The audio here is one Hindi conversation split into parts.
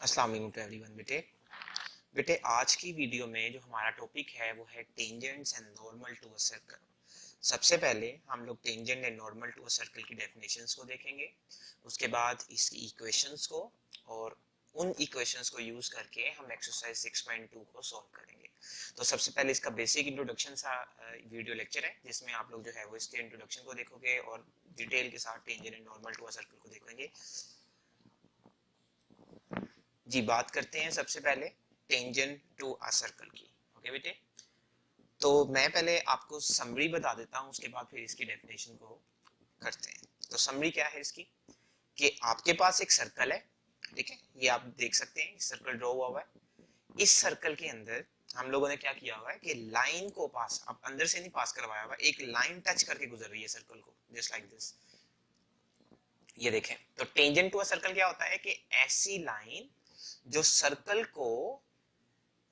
अस्सलाम वालेकुम टू एवरीवन। बेटे बेटे आज की वीडियो में जो हमारा टॉपिक है वो है tangents and normal to a circle. सबसे पहले हम लोग tangent and normal to a circle की डेफिनेशंस को देखेंगे, उसके बाद इसकी इक्वेशंस को, और उन इक्वेशंस को यूज करके हम एक्सरसाइज 6.2 को सॉल्व करेंगे। तो सबसे पहले इसका बेसिक इंट्रोडक्शन सा वीडियो लेक्चर है जिसमें आप लोग जो है वो इसके इंट्रोडक्शन को देखोगे और डिटेल के साथ tangent and normal to a circle को देखेंगे। जी बात करते हैं सबसे पहले टेंजेंट टू अ सर्कल की। ओके बेटे, तो मैं पहले आपको समरी बता देता हूं, उसके बाद फिर इसकी डेफिनेशन को करते हैं। तो समरी क्या है इसकी कि आपके पास एक सर्कल है, ठीक है, ये आप देख सकते हैं सर्कल ड्रॉ हुआ हुआ है। इस सर्कल के अंदर हम लोगों ने क्या किया हुआ है कि लाइन को पास, अब अंदर से नहीं पास करवाया हुआ, एक लाइन टच करके गुजर रही है सर्कल को, जस्ट लाइक दिस। ये देखें, तो टेंजेंट टू अ सर्कल क्या होता है कि ऐसी लाइन जो सर्कल को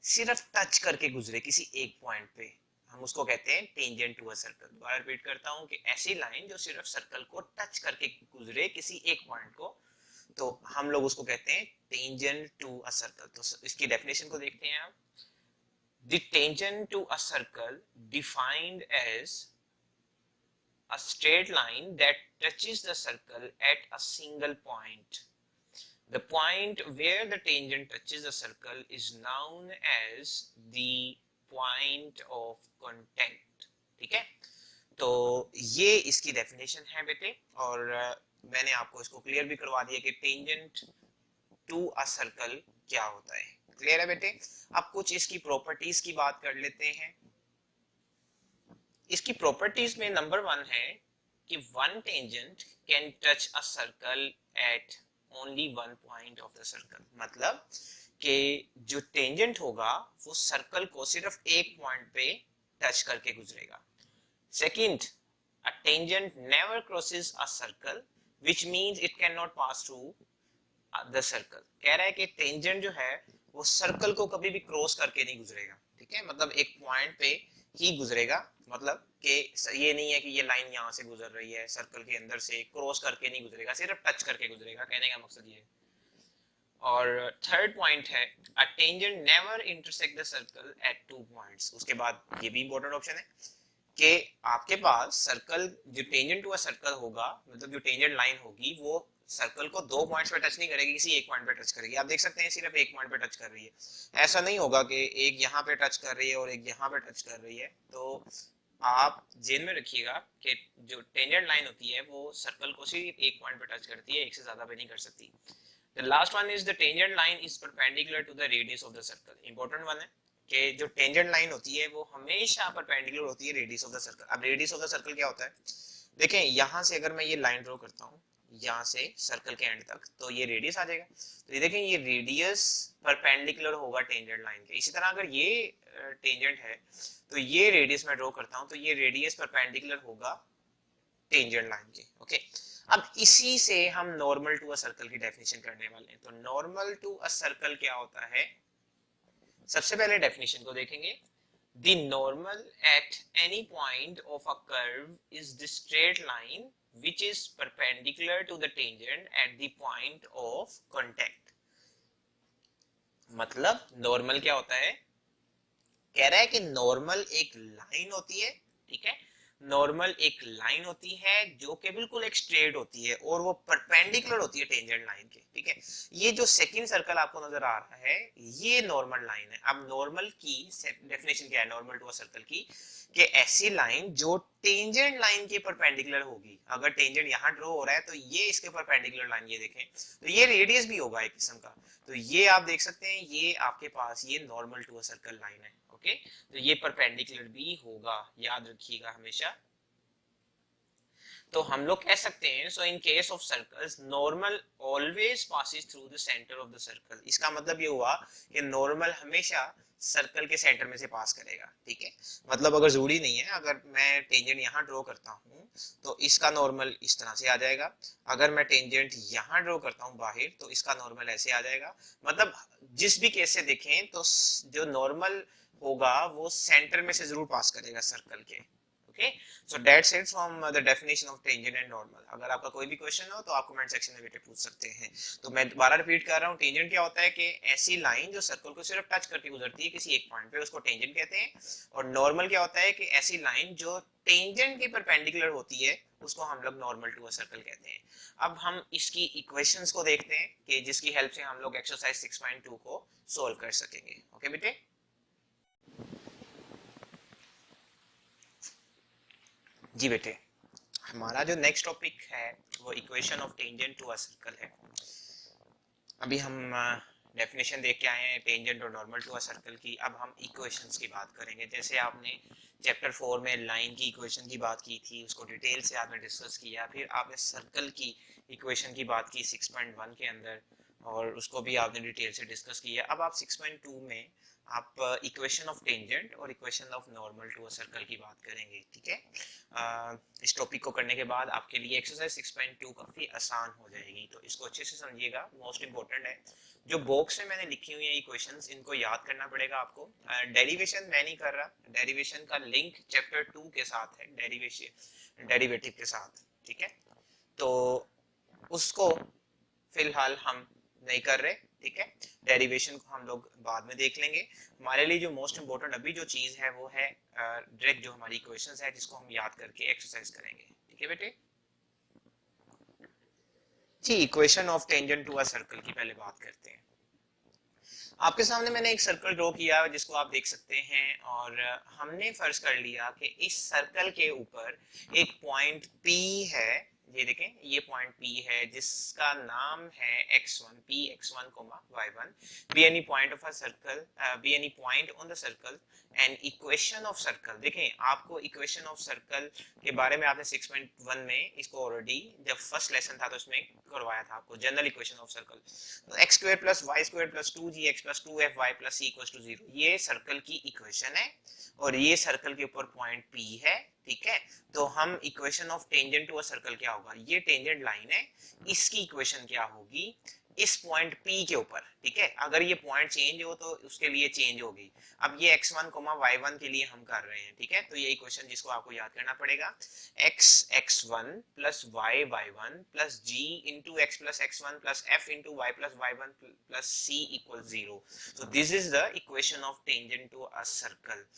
सिर्फ टच करके गुजरे किसी एक पॉइंट पे, हम उसको कहते हैं टेंजेंट टू अ सर्कल। दोबारा रिपीट करता हूं कि ऐसी लाइन जो सिर्फ सर्कल को टच करके गुजरे किसी एक पॉइंट को, तो हम लोग उसको कहते हैं टेंजेंट टू अ सर्कल। तो इसकी डेफिनेशन को देखते हैं आप। The tangent to a circle defined as a straight line that touches the circle at a single point. The point where the tangent touches the circle is known as the point of contact. ठीक है, तो ये इसकी डेफिनेशन है बेटे, और मैंने आपको इसको क्लियर भी करवा दिया कि टेंजेंट टू अ सर्कल क्या होता है। क्लियर है बेटे। अब कुछ इसकी प्रॉपर्टीज की बात कर लेते हैं। इसकी प्रॉपर्टीज में नंबर 1 है कि one tangent can touch a circle eight only one point of the circle. मतलब कि जो टेंजेंट होगा वो सर्कल को सिर्फ एक पॉइंट पे टच करके गुजरेगा। Second, a tangent never crosses a circle which means it can not pass through the circle. कह रहा है कि टेंजेंट जो है वो सर्कल को कभी भी क्रॉस करके नहीं गुजरेगा। ठीक है, मतलब एक पॉइंट पे ही गुजरेगा। मतलब कि ये नहीं है कि ये लाइन यहाँ से गुजर रही है, सर्कल के अंदर से क्रॉस करके नहीं गुजरेगा, सिर्फ टच करके गुजरेगा। कहने का मकसद ये है। और थर्ड पॉइंट है a tangent never intersect the circle eight two points. उसके बाद ये भी इंपॉर्टेंट ऑप्शन है कि आपके पास सर्कल, जो टेंजेंट टू अ सर्कल होगा, मतलब जो टेंजेंट लाइन होगी वो सर्कल को दो पॉइंट्स पे टच नहीं करेगी, किसी एक पॉइंट पे टच करेगी। आप देख सकते हैं सिर्फ एक पॉइंट पे टच कर रही है। ऐसा नहीं होगा कि एक यहाँ पे टच कर रही है और एक यहाँ पे टच कर रही है। तो आप जेल में रखिएगा कि जो टेंजेंट लाइन होती है वो सर्कल को सिर्फ एक पॉइंट पे टच करती है, एक से ज्यादा पे नहीं कर सकती। The last one is the tangent line is perpendicular to the radius of the circle. Important one है कि जो टेंजेंट लाइन होती है वो हमेशा परपेंडिकुलर होती है रेडियस ऑफ द सर्कल। अब रेडियस ऑफ द सर्कल क्या होता है, देखें यहां से अगर मैं ये लाइन ड्रॉ करता हूं यहां से सर्कल के एंड तक, तो ये रेडियस आ जाएगा। तो ये देखें ये रेडियस परपेंडिकुलर होगा टेंजेंट लाइन के। इसी तरह अगर ये टेंजेंट है तो ये रेडियस मैं ड्रॉ करता हूं तो ये रेडियस परपेंडिकुलर होगा टेंजेंट लाइन के। ओके, अब इसी से हम नॉर्मल टू अ सर्कल की डेफिनेशन करने वाले हैं। तो नॉर्मल टू अ सर्कल क्या होता है, सबसे पहले डेफिनेशन को देखेंगे। The normal at any point of a curve is the straight line which is perpendicular to the tangent at the point of contact। मतलब नॉर्मल क्या होता है, कह रहा है कि नॉर्मल एक लाइन होती है। ठीक है, नॉर्मल एक लाइन होती है जो कि बिल्कुल एक स्ट्रेट होती है और वो परपेंडिकुलर होती है टेंजेंट लाइन के। ठीक है, ये जो सेकंड सर्कल आपको नजर आ रहा है ये नॉर्मल लाइन है। अब नॉर्मल की डेफिनेशन क्या है नॉर्मल टू अ सर्कल की, कि ऐसी लाइन जो टेंजेंट लाइन के परपेंडिकुलर होगी। अगर टेंजेंट यहाँ ड्रॉ हो रहा है तो ये इसके परपेंडिकुलर लाइन, ये देखें तो ये रेडियस भी होगा एक किस्म का। तो ये आप देख सकते हैं ये आपके पास ये normal to a circle line है। ओके, तो ये परपेंडिकुलर भी होगा, याद रखिएगा हमेशा। तो हम लोग कह सकते हैं so in case of circles normal always passes through the centre of the circle. इसका मतलब ये हुआ कि नॉर्मल हमेशा सर्कल के सेंटर में से पास करेगा। ठीक है, मतलब अगर जरूरी नहीं है, अगर मैं टेंजेंट यहाँ ड्रॉ करता हूँ तो इसका नॉर्मल इस तरह से आ जाएगा। अगर मैं टेंजेंट यहाँ ड्रॉ करता हूँ बाहर तो इसका नॉर्मल ऐसे आ जाएगा। मतलब जिस भी केस से देखें तो जो नॉर्मल होगा वो सेंटर में से जरूर पास करेगा सर्कल के। Okay, so that's it from the definition of tangent and normal. अगर आपका कोई भी क्वेश्चन हो तो आप कमेंट सेक्शन में बेटे पूछ सकते हैं। तो मैं दोबारा रिपीट कर रहा हूँ, टेंजेंट क्या होता है कि ऐसी लाइन जो सर्कल को सिर्फ टच करके गुजरती है किसी एक पॉइंट पे, उसको टेंजेंट कहते हैं। और नॉर्मल क्या होता है कि ऐसी लाइन जो टेंजेंट के परपेंडिकुलर होती है उसको हम लोग नॉर्मल टू अ सर्कल कहते हैं। अब हम इसकी इक्वेशंस को देखते हैं कि जिसकी हेल्प से हम लोग एक्सरसाइज 6.2 को सोल्व कर सकेंगे। ओके बेटे, जी बेटे, हमारा जो नेक्स्ट टॉपिक है वो equation of tangent to a circle है। अभी हम डेफिनेशन देख के आए हैं टेंजेंट और नॉर्मल टू अ सर्कल की। अब हम इक्वेशंस की बात करेंगे। जैसे आपने चैप्टर 4 में लाइन की इक्वेशन की बात की थी, उसको डिटेल से आपने डिस्कस किया, फिर आपने सर्कल की इक्वेशन की बात की 6.1 के अंदर, और उसको भी आपने डिटेल से डिस्कस किया। अब आप 6.2 में आप इक्वेशन ऑफ टेंजेंट और equation of normal to a circle की बात करेंगे। ठीक है, इस टॉपिक को करने के बाद आपके लिए एक्सरसाइज 6.2 काफी आसान हो जाएगी। तो इसको अच्छे से समझिएगा, मोस्ट इंपॉर्टेंट है। जो बॉक्स में मैंने लिखी हुई है इक्वेशंस, इनको याद करना पड़ेगा आपको। डेरिवेशन मैं नहीं कर रहा, डेरिवेशन का लिंक चैप्टर 2 के साथ है, डेरिवेशन डेरिवेटिव के साथ। ठीक है, तो उसको फिलहाल हम नहीं कर रहे। ठीक है, डेरिवेशन को हम लोग बाद में देख लेंगे। हमारे लिए जो मोस्ट इंपोर्टेंट अभी जो चीज है वो है डायरेक्ट जो हमारी इक्वेशंस है जिसको हम याद करके एक्सरसाइज करेंगे। ठीक है बेटे, जी equation of tangent to a circle की पहले बात करते हैं। आपके सामने मैंने एक सर्कल ड्रॉ किया जिसको आप देख सकते हैं, और हमने फर्ज कर लिया कि इस सर्कल के ऊपर एक पॉइंट P है। ये देखें, ये पॉइंट P है जिसका नाम है x1, Px1, y1, be any point of a circle, be any point on the circle and equation of circle। देखें, आपको इक्वेशन ऑफ सर्कल के बारे में आपने 6.1 में इसको ऑलरेडी जब फर्स्ट लेसन था तो उसमें करवाया था आपको, जनरल इक्वेशन ऑफ सर्कल। तो x square plus y square plus 2gx plus 2fy plus c equals to 0, ये सर्कल की इक्वेशन है और ये सर्कल के ऊपर पॉइंट P है। ठीक है, तो हम equation of tangent to a circle क्या होगा, ये टेंजेंट लाइन है, इसकी इक्वेशन क्या होगी इस पॉइंट P के ऊपर। ठीक है, अगर ये पॉइंट चेंज हो तो उसके लिए चेंज होगी। अब ये x1, y1 के लिए हम कर रहे हैं। ठीक है, तो ये इक्वेशन जिसको आपको याद करना पड़ेगा, x x1 plus y y1 plus g into x plus x1 plus f into y plus y1 plus c equal 0। so this is the equation of tangent to a circle।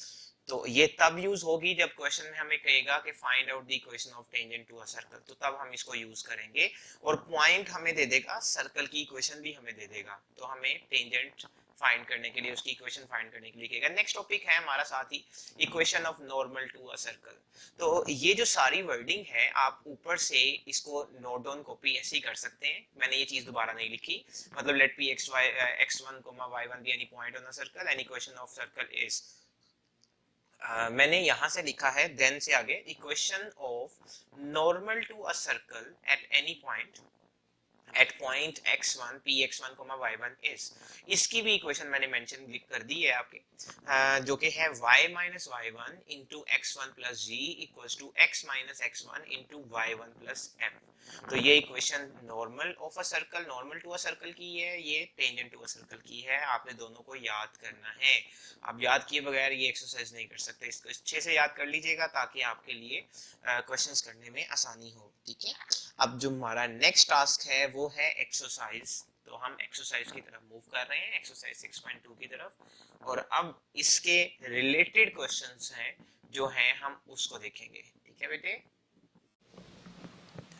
तो ये तब यूज होगी जब क्वेश्चन में हमें कहेगा कि find out the equation of tangent to a circle, तो तब हम इसको यूज करेंगे। और पॉइंट हमें दे देगा, सर्कल की इक्वेशन भी हमें दे देगा, तो हमें टेंजेंट फाइंड करने के लिए, उसकी इक्वेशन फाइंड करने के लिए कहेगा। नेक्स्ट टॉपिक है हमारा साथ ही equation of normal to a circle. तो ये जो सारी वर्डिंग है आप ऊपर से इसको नोट डाउन कॉपी ऐसे ही कर सकते हैं, मैंने ये चीज दोबारा नहीं लिखी। मतलब let P x1, y1 be any point on a circle and equation of circle is, मैंने यहां से लिखा है देन से आगे equation of normal to a circle at any point at point x1 px1 y1 is, इसकी भी इक्वेशन मैंने मेंशन कर दी है आपके, जो कि है y minus y1 into x1 plus g equals to x minus x1 into y1 plus m। तो ये equation normal of a circle, normal to a circle की है, ये टेंजेंट टू अ सर्कल की है। आपने दोनों को याद करना है, आप याद किए बगैर ये एक्सरसाइज नहीं कर सकते। इसको अच्छे से याद कर लीजिएगा ताकि आपके लिए क्वेश्चंस करने में आसानी हो। ठीक है, अब जो हमारा नेक्स्ट टास्क है वो है एक्सरसाइज। तो हम एक्सरसाइज की तरफ मूव कर रहे हैं, एक्सरसाइज 6.2 की तरफ, और अब इसके रिलेटेड क्वेश्चंस हैं जो हैं हम उसको देखेंगे। ठीक है बेटे,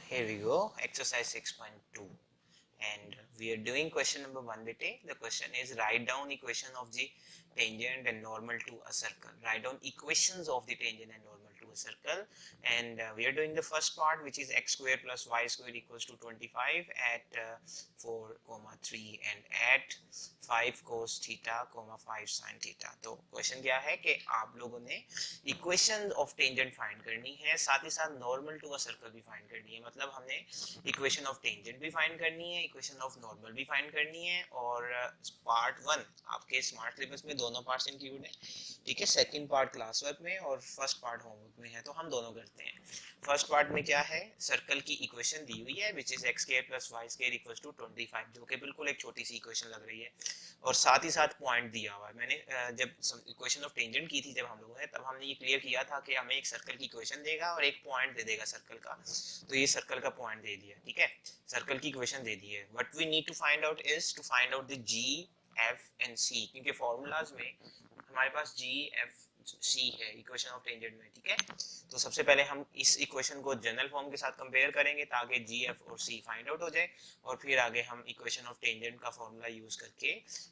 here we go, exercise 6.2 and we are doing question number 1 bete। the question is write down equation of the tangent and normal to a circle, write down equations of the tangent and normal to a circle, and we are doing the first part which is x square plus y square equals to 25 at 4, 3 and at 5 cos theta, 5 sin theta। तो क्वेश्चन क्या है कि आप लोगों ने इक्वेशन ऑफ टेंजेंट फाइंड करनी है, साथ ही साथ नॉर्मल टू अ सर्कल भी फाइंड करनी है। मतलब हमने इक्वेशन ऑफ टेंजेंट भी फाइंड करनी है, इक्वेशन ऑफ नॉर्मल भी फाइंड करनी है, और पार्ट 1 आपके स्मार्ट सिलेबस में दोनों पार्ट्स इंक्लूड है। ठीक है, सेकंड पार्ट क्लास वर्क में और फर्स्ट पार्ट होमवर्क में में है, तो हम दोनों करते हैं। फर्स्ट पार्ट में क्या है, सर्कल की इक्वेशन दी हुई है which is x square plus y square equals to 25, जो कि बिल्कुल एक छोटी सी इक्वेशन लग रही है, और साथ ही साथ पॉइंट दिया हुआ है। मैंने जब इक्वेशन ऑफ टेंजेंट की थी जब हम लोगों ने, तब हमने ये क्लियर किया था कि हमें एक सर्कल की इक्वेशन देगा और एक पॉइंट दे देगा सर्कल का, तो ये सर्कल का पॉइंट दे दिया, ठीक है, सर्कल की इक्वेशन दे दी है। What we need to find out is to find out the G F and C, क्योंकि फॉर्मूलाज में हमारे पास जी एफ सी है इक्वेशन ऑफ टेंजेंट में, ठीक है। तो सबसे पहले हम इस इक्वेशन को जनरल फॉर्म के साथ कंपेयर करेंगे ताकि जी एफ और सी फाइंड आउट हो जाए, और फिर आगे हम इक्वेशन ऑफ टेंजेंट का फॉर्मूला यूज करके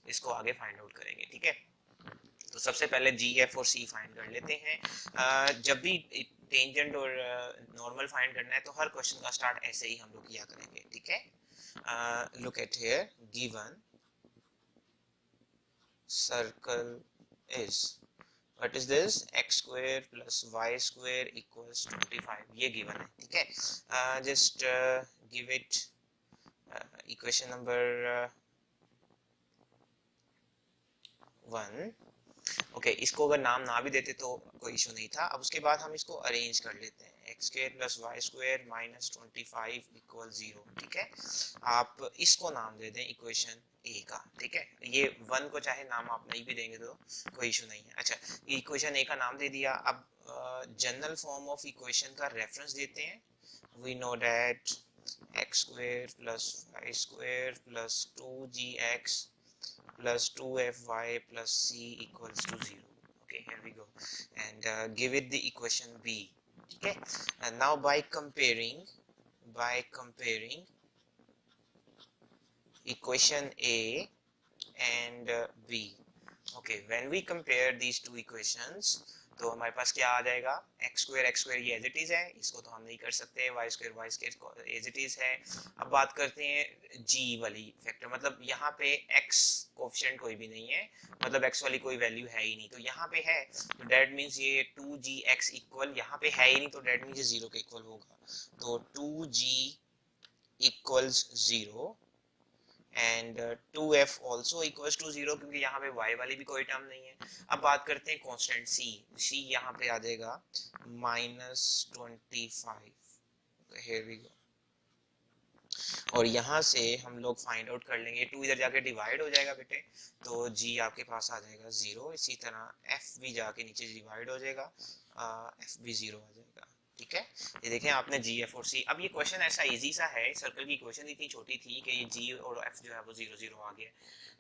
इसको आगे फाइंड आउट करेंगे, ठीक है। तो सबसे पहले जी एफ और सी फाइंड कर लेते हैं। जब भी टेंजेंट और नॉर्मल फाइंड करना है तो हर क्वेश्चन का स्टार्ट ऐसे ही हम लोग किया करेंगे, ठीक है। Look at here, given circle is, what is this, x square plus y square equals 25, ये given है, ठीक है। just give it equation number 1। Okay, इसको अगर नाम ना भी देते तो कोई इशू नहीं था। अब उसके बाद हम इसको अरेंज कर लेते हैं, x square plus y square minus 25 equal 0, ठीक है। आप इसको नाम दे दें इक्वेशन ए का, ठीक है। ये 1 को चाहे नाम आप नहीं भी देंगे तो कोई इशू नहीं है। अच्छा, इक्वेशन ए का नाम दे दिया। अब जनरल फॉर्म ऑफ इक्वेशन का रेफरेंस देते हैं। We know that x square plus y square plus 2gx plus 2fy plus c equals to 0. Okay, here we go, and give it the equation b, okay. And now by comparing equation a and b, okay, when we compare these two equations तो हमारे पास क्या आ जाएगा, एक्स स्क्वायर ये एज इट इज है, इसको तो हम नहीं कर सकते, y square as it is है। अब बात करते हैं जी वाली फैक्टर, मतलब यहाँ पे एक्स कोफिशिएंट कोई भी नहीं है, मतलब एक्स वाली कोई वैल्यू है ही नहीं, तो यहाँ पे है, तो डेट मीन्स ये 2gx इक्वल, यहाँ पे है ही नहीं, तो डेट मीन्स ये 0 के इक्वल होगा, तो 2g equals 0 and 2f also equals to 0, क्योंकि यहाँ पे y वाली भी कोई टर्म नहीं है। अब बात करते हैं कांस्टेंट c यहाँ पे आ जाएगा -25, here we go, और यहाँ से हम लोग फाइंड आउट कर लेंगे, 2 इधर जाके डिवाइड हो जाएगा बेटे, तो g आपके पास आ जाएगा 0, इसी तरह f भी जाके नीचे डिवाइड हो जाएगा, f भी 0 आ जाएगा, ठीक है। ये देखें आपने जी एफ और सी। अब ये क्वेश्चन ऐसा इजी सा है, सर्कल की इक्वेशन इतनी छोटी थी कि ये जी और एफ जो है वो 0 0 आ गया।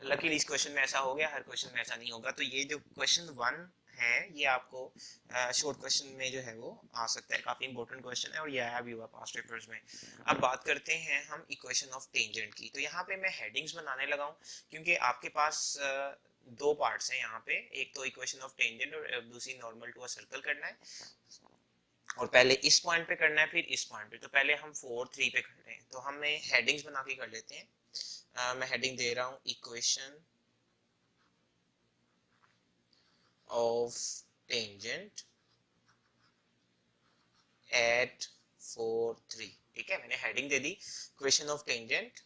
लकीली इस क्वेश्चन में ऐसा हो गया, हर क्वेश्चन में ऐसा नहीं होगा। तो ये जो क्वेश्चन 1 है ये आपको शॉर्ट क्वेश्चन में जो है वो आ सकता है, काफी इंपॉर्टेंट क्वेश्चन है और ये आया भी हुआ पास्ट पेपर्स में। अब बात करते हैं हम इक्वेशन ऑफ टेंजेंट की। तो यहाँ पे मैं हेडिंग्स बनाने लगा हूँ क्योंकि आपके पास दो पार्ट्स हैं यहाँ पे, एक तो इक्वेशन ऑफ टेंजेंट और दूसरी नॉर्मल टू अ सर्कल करना है, और पहले इस पॉइंट पे करना है फिर इस पॉइंट पे। तो पहले हम 4 3 पे कर रहे हैं, तो हमें हेडिंग्स बना के कर लेते हैं। मैं हेडिंग दे रहा हूँ इक्वेशन ऑफ टेंजेंट एट 4 3, ठीक है। मैंने heading they the equation of tangent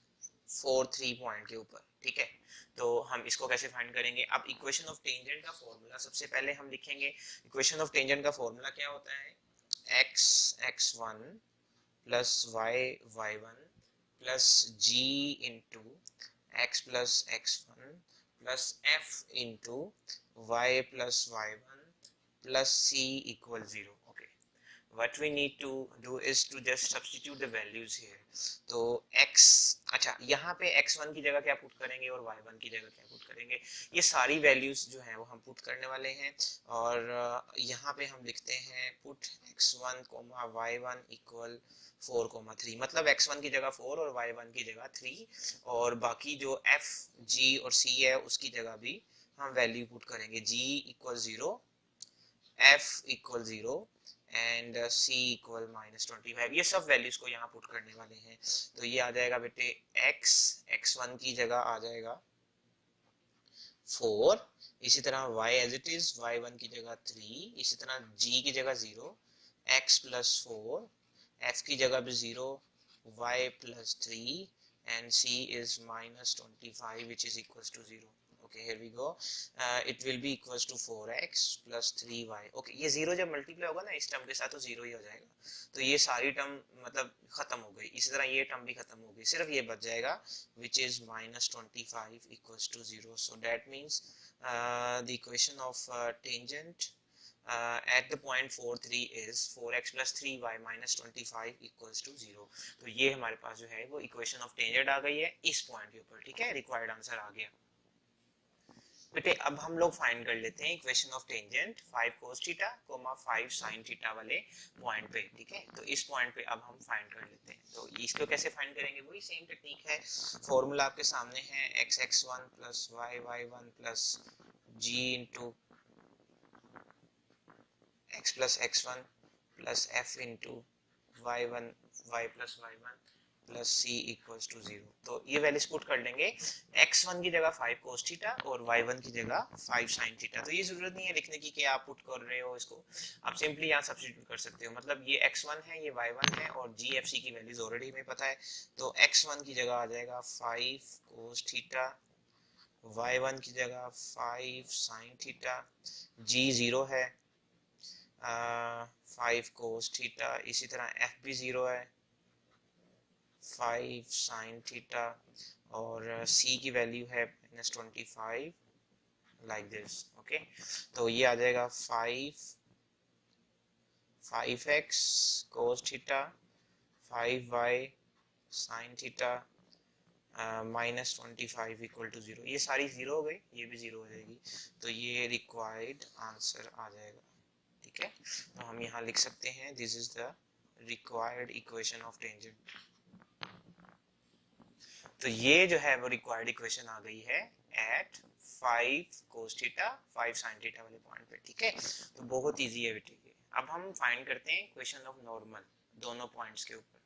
4 3 point के ऊपर, ठीक है। तो हम इसको कैसे फाइंड करेंगे, अब इक्वेशन ऑफ टेंजेंट का फॉर्मूला सबसे पहले हम लिखेंगे। इक्वेशन ऑफ टेंजेंट का फॉर्मूला क्या होता है, x x1 plus y1 plus g into x plus x1 plus f into y plus y1 plus c equal 0. Okay, what we need to do is to just substitute the values here. तो x, अच्छा यहाँ पे x1 की जगह क्या पुट करेंगे और y1 की जगह क्या पुट करेंगे, ये सारी वैल्यूज जो हैं वो हम पुट करने वाले हैं। और यहाँ पे हम लिखते हैं पुट x1, y1 इक्वल 4, 3, मतलब x1 की जगह 4 और y1 की जगह 3, और बाकी जो f, g और c है उसकी जगह भी हम वैल्यू पुट करेंगे, g equal 0, f equal 0 and c equal -25। ये सब वैल्यूज को यहाँ पुट करने वाले हैं। तो ये आ जाएगा बेटे x x1 की जगह आ जाएगा 4, इसी तरह y as it is, y1 की जगह 3, इसी तरह g की जगह 0, x प्लस 4, f की जगह भी 0, y plus 3 and c is -25 which is equals to 0। Okay here we go, it will be equals to 4x plus 3y। Okay ये जीरो जब मल्टीप्लाई होगा ना इस टर्म के साथ तो जीरो ही हो जाएगा, तो ये सारी टर्म मतलब खत्म हो गई। इसी तरह ये टर्म भी खत्म हो गई, सिर्फ ये बच जाएगा which is -25 equals to 0। So that means the equation of tangent at the point 4 3 is 4x plus 3y minus 25 equals to 0। तो ये हमारे पास जो है वो इक्वेशन ऑफ टेंजेंट आ गई है इस पॉइंट के ऊपर, ठीक है, रिक्वायर्ड आंसर आ गया। बेटे अब हम लोग फाइंड कर लेते हैं equation of tangent 5 cos theta, 5 sin theta वाले पॉइंट पे, ठीक है। तो इस पॉइंट पे अब हम फाइंड कर लेते हैं। तो इसको कैसे फाइंड करेंगे, वही सेम टेक्निक है, फॉर्मूला आपके सामने है x x1 plus y y1 plus g into x plus x1 plus f into y1 y plus y1 plus c equals to 0। तो ये वैल्यूज पुट कर लेंगे, x1 की जगह 5 cos थीटा और y1 की जगह 5 sin थीटा। तो ये जरूरत नहीं है लिखने की कि आप पुट कर रहे हो इसको, आप सिंपली यहाँ सब्स्टिट्यूट कर सकते हो। मतलब ये x1 है, ये y1 है और g f c की वैल्यूज ऑलरेडी हमें पता है, तो x1 की जगह आ जाएगा 5 cos थीटा, y1 की जगह 5 sin थीटा, g 0 है, 5 cos थीटा, इसी तरह f भी 0 है, 5 sin थीटा और c की वैल्यू है -25 लाइक दिस। ओके तो ये आ जाएगा 5x cos theta, 5y sin theta -25 equal to 0। ये सारी 0 हो गई, ये भी 0 हो जाएगी, तो ये रिक्वायर्ड आंसर आ जाएगा, ठीक है। तो हम यहाँ लिख सकते हैं this is the required equation of tangent. तो ये जो है वो रिक्वायर्ड इक्वेशन आ गई है at 5 cos theta 5 sin theta वाले पॉइंट पे, ठीक है। तो बहुत इजी है बेटे ये। अब हम फाइंड करते हैं इक्वेशन ऑफ नॉर्मल दोनों पॉइंट्स के ऊपर।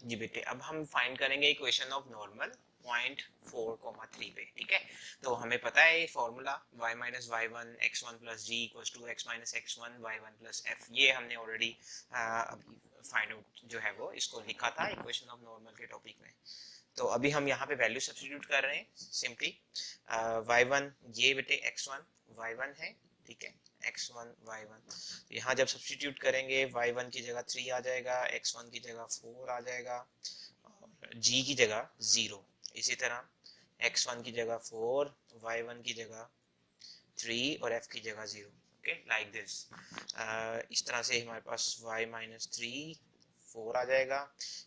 जी बेटे अब हम फाइंड करेंगे इक्वेशन ऑफ नॉर्मल पॉइंट 4,3 पे, ठीक है। तो हमें पता है formula y minus y1 x1 plus g equals to x minus x1 y1 plus f। ये हमने ऑलरेडी अभी फाइंड आउट जो है वो इसको लिखा था इक्वेशन ऑफ नॉर्मल के टॉपिक में। तो अभी हम यहाँ पे वैल्यू सब्स्टिट्यूट कर रहे हैं सिंपली, y1 ये बेटे x1 y1 है, ठीक है, x1 y1। तो यहाँ जब सब्स्टिट्यूट करेंगे y1 की जगह 3 आ जाएगा, x1 की जगह 4 आ जाएगा और g की जगह 0। इसी तरह x1 की जगह 4, y1 की जगह 3 और f की जगह 0। Okay like this. इस तरह से हमारे पास y माइनस 3 4 आ जाएगा,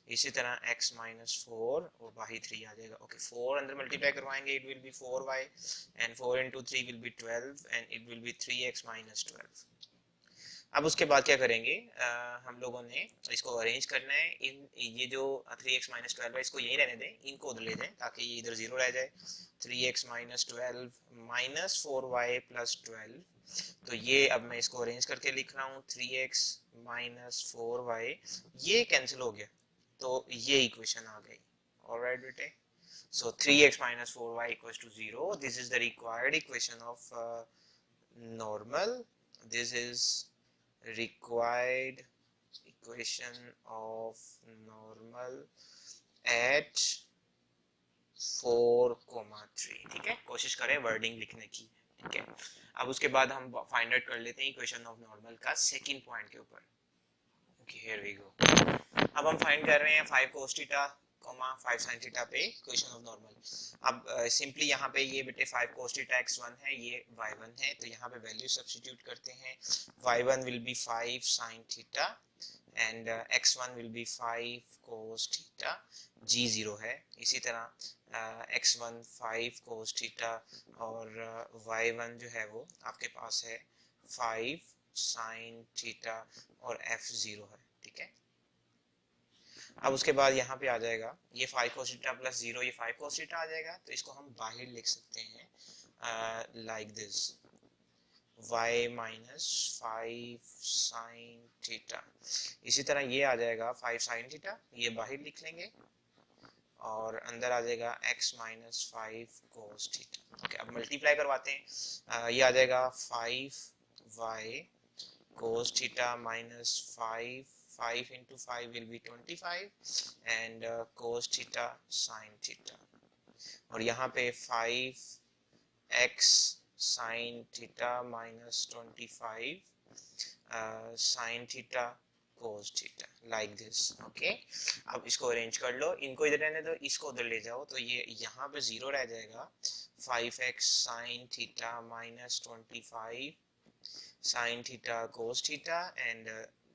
इसी तरह x माइनस 4 और बाही 3 आ जाएगा। ओके 4 अंदर मल्टीप्लाई करवाएंगे, it will B 4y and 4 into 3 will be 12 and it will B 3x minus 12। अब उसके बाद क्या करेंगे, हम लोगों ने इसको अरेंज करना है। इन ये जो 3x माइनस 12 है इसको यही रहने दें, इनको उधर ले जाएं ताकि ये इधर 0 रह जाए। 3x minus 12 minus 4y plus 12। तो ये अब मैं इसको अरेंज करके लिख रहा हूँ 3x माइनस 4y, ये कैंसिल हो गया तो ये इक्वेशन आ गई। ऑलराइट बेटे, so 3x minus 4y equals to 0. This is the required equation of normal. This is required equation of normal at 4,3। ठीक है, कोशिश करें वर्डिंग लिखने की, ठीक है। अब उसके बाद हम फाइंड आउट कर लेते हैं इक्वेशन ऑफ नॉर्मल का सेकंड पॉइंट के ऊपर। Okay here we go. अब हम फाइंड कर रहे हैं 5 cos थीटा 5 sin थीटा पे इक्वेशन ऑफ नॉर्मल। अब सिंपली यहाँ पे ये बेटे 5 cos थीटा x1 है, ये y1 है, तो यहाँ पे वैल्यू सब्स्टिट्यूट करते हैं। y1 will be 5 sin theta and x1 will be 5 cos theta, g 0 है। इसी तरह x1 5 cos थीटा और y1 जो है वो आपके पास है 5 sin थीटा और f 0 है, ठीक है। अब उसके बाद यहाँ पे आ जाएगा ये 5 cos थीटा प्लस 0, ये 5 cos थीटा आ जाएगा, तो इसको हम बाहर लिख सकते हैं like this y minus 5 sin theta. इसी तरह ये आ जाएगा 5 sin थीटा, ये बाहर लिख लेंगे और अंदर आ जाएगा x minus 5 cos theta. Okay अब मल्टीप्लाई करवाते हैं, ये आ जाएगा 5y cos theta minus 5 into 5 will be 25 and cos theta sin theta। और यहाँ पे 5x sin theta minus 25 sin theta cos theta like this. Okay, अब इसको अरेंज कर लो, इनको इधर रहने दो, इसको उधर ले जाओ, तो ये यहाँ पे 0 रह जाएगा। 5x sin theta minus 25 sin theta cos theta, and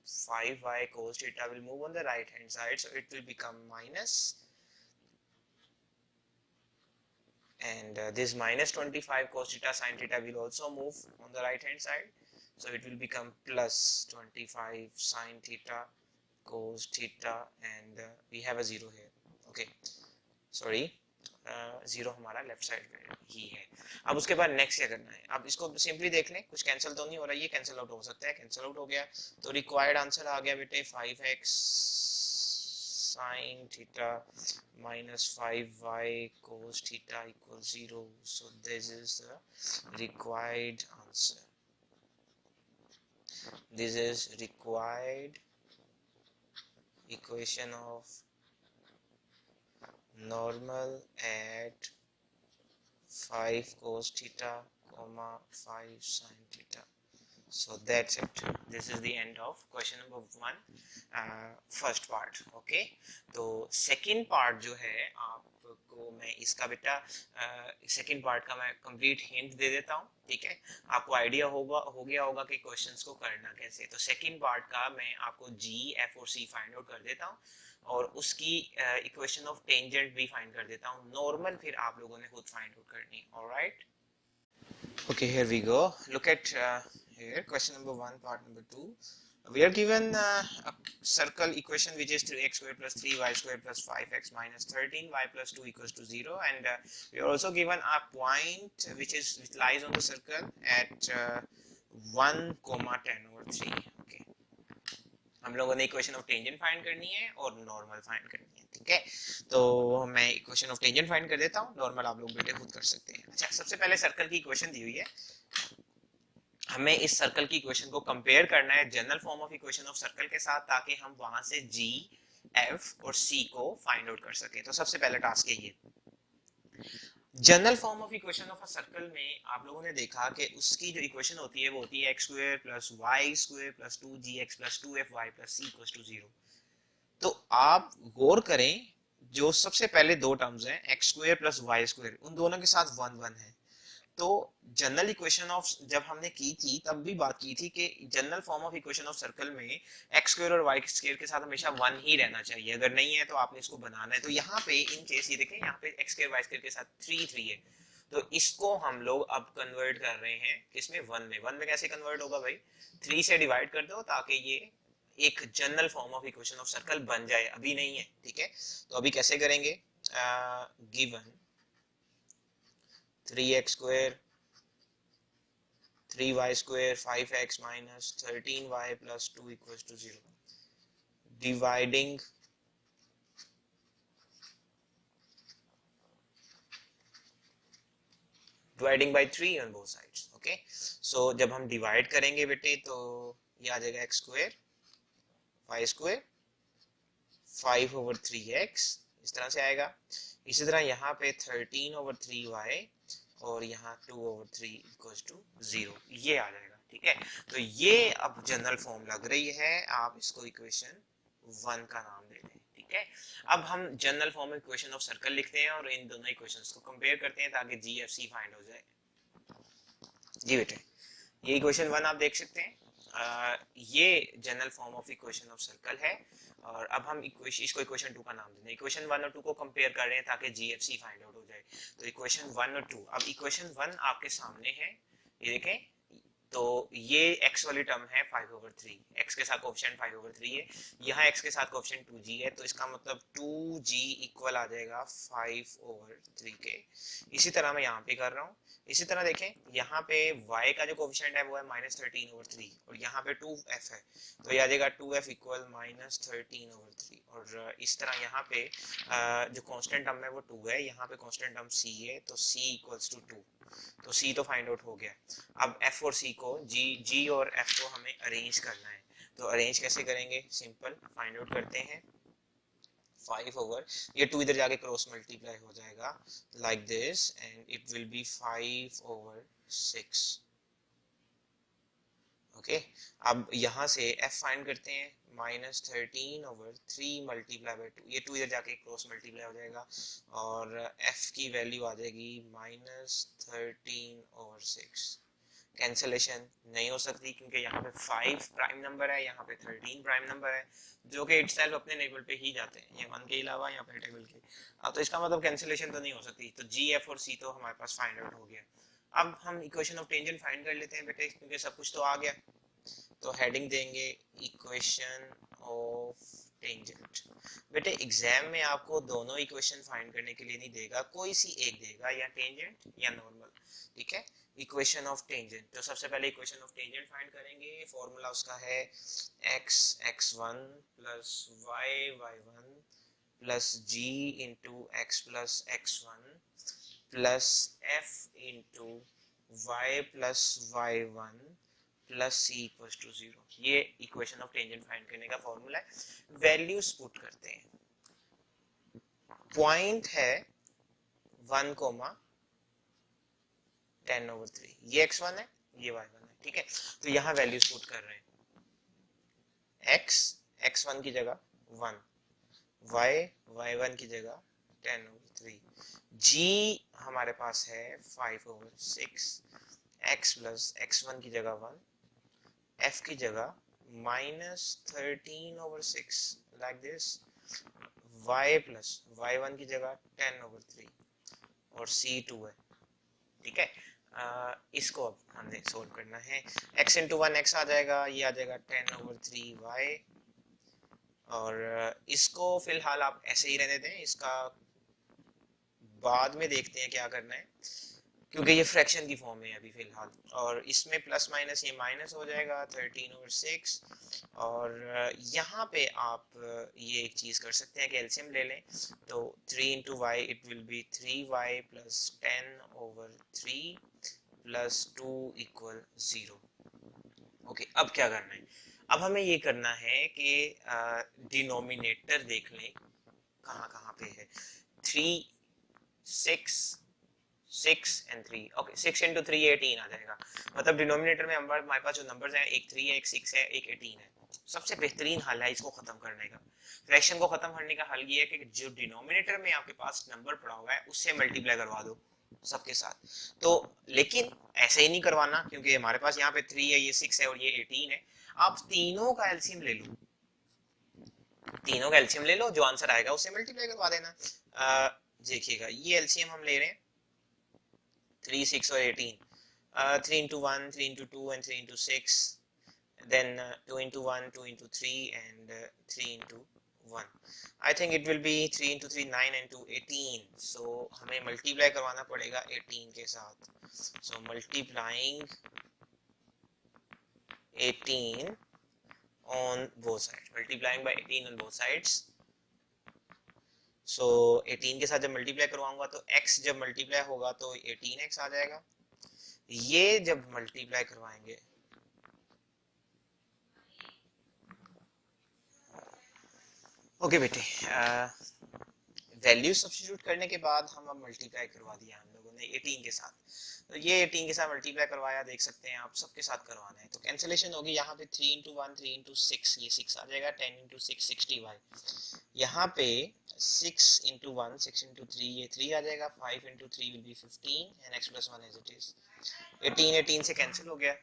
5y cos theta will move on the right hand side, so it will become minus, and this minus 25 cos theta sin theta will also move on the right hand side, so it will become plus 25 sin theta cos theta, and we have a 0 here. Okay, sorry, 0 हमारा लेफ्ट साइड पे ही है। अब उसके बाद नेक्स्ट क्या करना है, अब इसको सिंपली देख लें, कुछ कैंसिल तो नहीं हो रहा, ये कैंसिल आउट हो सकता है, कैंसिल आउट हो गया, तो रिक्वायर्ड आंसर आ गया बेटे 5x sin theta minus 5y cos theta equals 0, so this is the required answer. This is required equation of normal at 5 cos theta comma 5 sin theta. So that's it. This is the end of question number 1, first part. Okay, तो second part जो है आपको मैं इसका बेटा second part का मैं complete hint दे देता हूँ, ठीक है, आपको आइडिया हो गया होगा कि क्वेश्चंस को करना कैसे। तो सेकंड पार्ट का मैं आपको G, F और C फाइंड आउट कर देता हूँ, और उसकी इक्वेशन ऑफ टेंजेंट भी फाइंड कर देता हूँ, नॉर्मल फिर आप लोगों ने खुद फाइंड आउट करनी। Alright, okay, here we go. Look at here, question number 1, part number 2. We are given a circle equation which is 3x square plus 3y square plus 5x minus 13y plus 2 equals to 0, and we are also given a point which lies on the circle at 1, 10 over 3. Okay, हम लोगों ने इक्वेशन ऑफ टेंजेंट फाइंड करनी है और नॉर्मल फाइंड करनी है, ठीक है। तो मैं इक्वेशन ऑफ टेंजेंट फाइंड कर देता हूँ, नॉर्मल आप लोग बेटे खुद कर सकते हैं। अच्छा, सबसे पहले सर्कल की इक्वेशन दी हुई है, हमें इस सर्कल की इक्वेशन को कंपेयर करना है general form of equation of circle के साथ, ताकि हम वहां से G, F और C को फाइंड आउट कर सके। तो सबसे पहला टास्क है ये, general form of equation of a circle में आप लोगों ने देखा कि उसकी जो इक्वेशन होती है वो होती है x square plus y square plus 2gx plus 2fy plus c equals to 0। तो आप गौर करें, जो सबसे पहले दो टर्म्स हैं x square plus y square, उन दोनों के साथ 1 1 है। तो जनरल इक्वेशन ऑफ जब हमने की थी तब भी बात की थी कि general form of equation of circle में एक्स स्क्वायर और वाई स्क्वायर के साथ हमेशा 1 ही रहना चाहिए, अगर नहीं है तो आपने इसको बनाना है। तो यहाँ पे इन केस ये देखें, यहाँ पे एक्स स्क्वायर वाई स्क्वायर के साथ 3 3 है, तो इसको हम लोग अब कन्वर्ट कर रहे हैं किसमें, 1 में। 1 में कैसे कन्वर्ट होगा भाई, 3 से डिवाइड कर दो ताकि ये एक general form of equation of circle बन जाए, अभी नहीं है, ठीक है। तो अभी कैसे करेंगे, given 3x square 3y square 5x minus 13y plus 2 equals to 0, dividing by 3 on both sides. Okay, so जब हम डिवाइड करेंगे बेटे तो ये आ जाएगा x square y square 5 over 3x, इस तरह से आएगा। इसी तरह यहाँ पे 13 over 3y और यहाँ 2 over 3 equals to 0, ये आ जाएगा, ठीक है। तो ये अब जनरल फॉर्म लग रही है, आप इसको इक्वेशन 1 का नाम दे दें, ठीक है। अब हम general form equation of circle लिखते हैं और इन दोनों इक्वेशंस को कंपेयर करते हैं ताकि GFC फाइंड हो जाए। जी बेटे, ये इक्वेशन 1 आप देख सकते हैं, ये general form of equation of circle है, और अब हम इसको इक्वेशन 2 का नाम देंगे। इक्वेशन 1 और 2 को कंपेयर कर रहे हैं ताकि GFC फाइंड आउट हो जाए। तो इक्वेशन 1 और 2, अब इक्वेशन 1 आपके सामने है, ये देखें, तो ये x वाली टर्म है 5 over 3, x के साथ कोएफिशिएंट 5 over 3 है, यहाँ x के साथ कोएफिशिएंट 2g है, तो इसका मतलब 2g इक्वल आ जाएगा 5 over 3 के। इसी तरह मैं यहाँ पे कर रहा हूँ, इसी तरह देखें, यहाँ पे y का जो कोएफिशिएंट है वो है -13 over 3, और यहाँ पे 2f है, तो ये आ जाएगा 2f इक्वल -13 over 3। और इस तरह यहाँ पे जो कांस्टेंट टर्म है वो 2 है, यहाँ पे कांस्टेंट टर्म c है, तो c इक्वल्स टू 2, तो c तो फाइंड आउट हो गया। अब f और c को g और f को हमें अरेंज करना है, तो अरेंज कैसे करेंगे, सिंपल, फाइंड आउट करते हैं 5 ओवर, ये 2 इधर जाके क्रॉस मल्टीप्लाई हो जाएगा like this and it will B 5 over 6। Okay अब यहाँ से f फाइंड करते हैं, -13 ओवर 3 मल्टीप्लाई बाय 2, ये 2 इधर जाके क्रॉस मल्टीप्लाई हो जाएगा और f की वैल्यू आ जाएगी -13 ओवर 6। कैंसलेशन नहीं हो सकती क्योंकि यहाँ पे 5 प्राइम नंबर है, यहाँ पे 13 प्राइम नंबर है जो कि इटसेल्फ अपने टेबल पे ही जाते हैं, ये 1 के अलावा यहाँ पे टेबल के। अब तो इसका मतलब कैंसलेशन तो नहीं हो सकती, तो g, f और c तो हमारे पास फाइंड आउट हो गया। अब हम इक्वेशन ऑफ टेंजेंट फाइंड कर लेते हैं बेटे, क्योंकि सब कुछ तो आ गया। तो हेडिंग देंगे इक्वेशन ऑफ टेंजेंट। बेटे एग्जाम में आपको दोनों इक्वेशन फाइंड करने के लिए नहीं देगा, कोई सी एक देगा, या टेंजेंट या नॉर्मल, ठीक है। इक्वेशन ऑफ टेंजेंट, तो सबसे पहले इक्वेशन ऑफ टेंजेंट फाइंड करेंगे। फॉर्मूला उसका है x x1 plus y y1 plus g into x plus x1 plus f into y plus y1 plus c equals to 0। ये इक्वेशन ऑफ टेंजेंट फाइंड करने का फॉर्मूला है। वैल्यूज पुट करते हैं, पॉइंट है 1, 10 ओवर 3, ये x1 है, ये y1 है, ठीक है। तो यहाँ वैल्यूज पुट कर रहे हैं, x x1 की जगह 1, y y1 की जगह 10 ओवर 3, g हमारे पास है 5 ओवर 6, x प्लस x1 की जगह 1, f की जगह -13 over 6 like this, y plus y1 की जगह 10 ओवर 3 और c 2 है, ठीक है। इसको अब हमने सोल्व करना है, x इंटू 1 x आ जाएगा, ये आ जाएगा 10 ओवर 3 y, और इसको फिलहाल आप ऐसे ही रहने दें, इसका बाद में देखते हैं क्या करना है, क्योंकि ये फ्रैक्शन की फॉर्म में है अभी फिलहाल। और इसमें प्लस माइनस ये माइनस हो जाएगा 13 ओवर 6, और यहाँ पे आप ये एक चीज कर सकते हैं कि एलसीएम ले लें, तो 3 into why it will B 3y plus 10 over 3 plus 2 equal 0। Okay अब क्या करना है, अब हमें ये करना है कि डिनोमिनेटर देख लें कहाँ कहाँ पे है, 3 6 and 3, ओके 6 into 3 18 आ जाएगा। मतलब डिनोमिनेटर में हमारे पास जो नंबर्स हैं, एक 3 है, एक 6 है, एक 18 है। सबसे बेहतरीन हल है इसको खत्म करने का, फ्रैक्शन को खत्म करने का हल ये है कि जो डिनोमिनेटर में आपके पास नंबर पड़ा हुआ है उससे मल्टीप्लाई करवा दो सबके साथ। तो लेकिन ऐसे ही नहीं करवाना, क्योंकि हमारे पास यहाँ पे 3 है, ये 6 है और ये 18 है। आप तीनों का एलसीएम ले लो, तीनों का एलसीएम ले लो, जो आंसर आएगा उससे मल्टीप्लाई करवा देना। देखिएगा ये एलसीएम हम ले रहे हैं 3, 6 और 18, 3 into 1, 3 into 2 and 3 into 6, then 2 into 1, 2 into 3 and 3 into 1. I think it will be 3 into 3 9 and 2 18, so हमें मल्टीप्लाई करवाना पड़ेगा 18 के साथ। So multiplying 18 on both sides, multiplying by 18 on both sides. So 18 के साथ जब मल्टीप्लाई करवाऊंगा तो x जब मल्टीप्लाई होगा तो 18x आ जाएगा, ये जब मल्टीप्लाई करवाएंगे ओके बेटे, वैल्यू सब्स्टिट्यूट करने के बाद हम अब मल्टीप्लाई करवा दिया हम लोगों ने 18 के साथ, तो ये 18 के साथ मल्टीप्लाई करवाया, देख सकते हैं आप सबके साथ करवाना है। तो कैंसिलेशन होगी, यहाँ पे 3 into 1 3 into 6, ये 6 आ जाएगा, 10 into 6 60y, यहाँ पे 6 into 1 6 into 3, ये 3 आ जाएगा, 5 into 3 will be 15 and x plus 1 as it is। 18 18 से कैंसिल हो गया,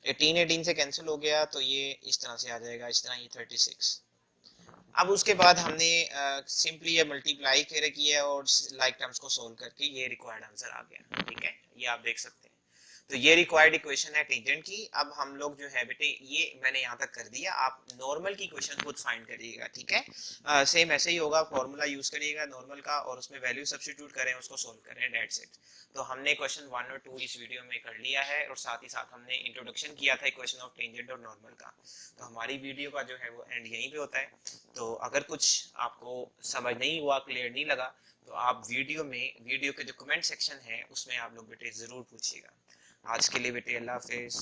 18 18 से कैंसिल हो गया, तो ये इस तरह से आ जाएगा, इस तरह ये 36। अब उसके बाद हमने सिंपली ये मल्टीप्लाई किया और लाइक टर्म्स को सोल्व करके ये रिक्वायर्ड आंसर आ गया, ठीक है, ये आप देख सकते हैं। तो ये रिक्वायर्ड इक्वेशन है टेंजेंट की। अब हम लोग जो है बेटे ये मैंने यहाँ तक कर दिया, आप नॉर्मल की इक्वेशन खुद फाइंड करिएगा, ठीक है। सेम ऐसे ही होगा, फॉर्मूला यूज करिएगा नॉर्मल का और उसमें वैल्यू सब्स्टिट्यूट करें, उसको सोल्व करें, दैट्स इट। तो हमने क्वेश्चन 1 और 2 इस वीडियो में कर लिया है, और साथ ही साथ हमने इंट्रोडक्शन किया था इक्वेशन ऑफ टेंजेंट और नॉर्मल का। तो हमारी वीडियो का जो है वो एंड यहीं पे होता है। तो अगर कुछ आपको समझ नहीं हुआ, क्लियर नहीं लगा, तो आप वीडियो के जो कमेंट सेक्शन है उसमें आप लोग बेटे जरूर पूछिएगा। आज के लिए बेटे अल्लाह हाफिज।